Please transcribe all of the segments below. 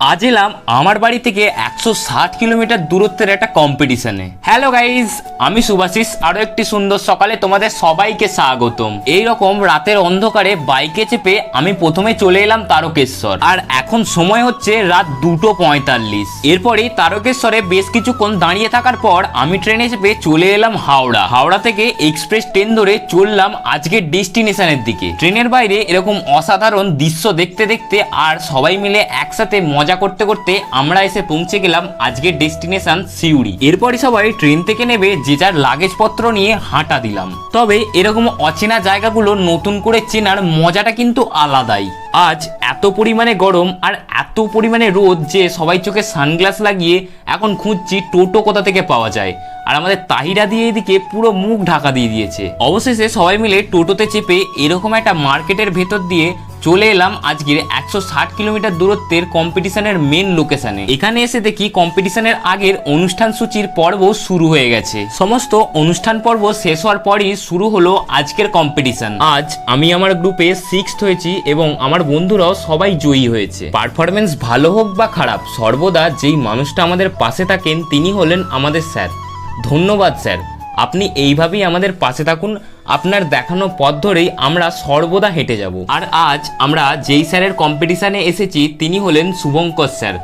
আজ এলাম আমার বাড়ি থেকে 160 কিলোমিটার দূরত্বের একটা কম্পিটিশনে। হ্যালো গাইজ, আমি সুভাশিস। আরো একটি সুন্দর সকালে তোমাদের সবাইকে স্বাগতম। এইরকম রাতের অন্ধকারে বাইকে চেপে আমি প্রথমে চলে এলাম তারকেশ্বর, আর এখন সময় হচ্ছে রাত 2:45। এরপরেই তারকেশ্বরে বেশ কিছুক্ষণ দাঁড়িয়ে থাকার পর আমি ট্রেনে চেপে চলে এলাম হাওড়া। হাওড়া থেকে এক্সপ্রেস ট্রেন ধরে চললাম আজকের ডেস্টিনেশনের দিকে। ট্রেনের বাইরে এরকম অসাধারণ দৃশ্য দেখতে দেখতে আর সবাই মিলে একসাথে মজা করতে করতে আমরা এসে পৌঁছে গেলাম আজকের ডেস্টিনেশন সিউড়ি। এরপরই সবাই ট্রেন থেকে নেমে যে যার লাগেজপত্র নিয়ে হাঁটা দিলাম। তবে এরকম অচেনা জায়গাগুলো নতুন করে চেনার মজাটা কিন্তু আলাদাই। আজ এত পরিমাণে গরম আর এত পরিমাণে রোদ যে সবাই চোখে সানগ্লাস লাগিয়ে এখন খুঁজছি টোটো কোথা থেকে পাওয়া যায়। আর আমাদের তাহিরা দিয়ে এদিকে পুরো মুখ ঢাকা দিয়ে দিয়েছে। অবশেষে সবাই মিলে টোটোতে চেপে এরকম একটা মার্কেটের ভেতর দিয়ে চলে এলাম আজকের 160 কিলোমিটার দূরত্বের কম্পিটিশনের মেন লোকেশনে। এখানে এসে দেখি কম্পিটিশনের আগের অনুষ্ঠান সূচির পর্ব শুরু হয়ে গেছে। সমস্ত অনুষ্ঠান পর্ব শেষ হওয়ার পরই শুরু হলো আজকের কম্পিটিশন। আজ আমি আমার গ্রুপে 6th হয়েছি এবং আমার বন্ধুরাও সবাই জয়ী হয়েছে। পারফরমেন্স ভালো হোক বা খারাপ, সর্বদা যেই মানুষটা আমাদের পাশে থাকেন তিনি হলেন আমাদের স্যার। ধন্যবাদ স্যার, আপনি এইভাবেই আমাদের পাশে থাকুন। আপনার দেখানো পথ ধরেই আমরা সর্বদা হেঁটে যাব। আর আজ আমরা যেই স্যারের কম্পিটিশানে এসেছি তিনি হলেন শুভঙ্কর স্যার।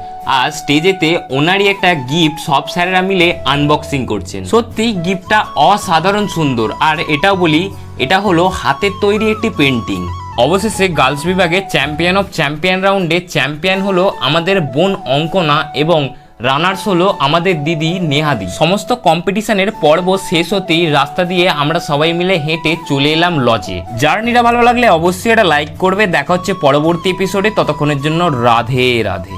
আজ স্টেজেতে ওনারই একটা গিফট সব স্যারেরা মিলে আনবক্সিং করছেন। সত্যি গিফটটা অসাধারণ সুন্দর। আর এটাও বলি, এটা হলো হাতের তৈরি একটি পেন্টিং। অবশেষে গার্লস বিভাগে চ্যাম্পিয়ন অফ চ্যাম্পিয়ন রাউন্ডে চ্যাম্পিয়ন হলো আমাদের বোন অঙ্কনা এবং রানার্স হলো আমাদের দিদি নেহাদি। সমস্ত কম্পিটিশনের পর্ব শেষ হতেই রাস্তা দিয়ে আমরা সবাই মিলে হেঁটে চলে এলাম লজে। জার্নিটা ভালো লাগলে অবশ্যই একটা লাইক করবে। দেখা হচ্ছে পরবর্তী এপিসোডে। ততক্ষণের জন্য রাধে রাধে।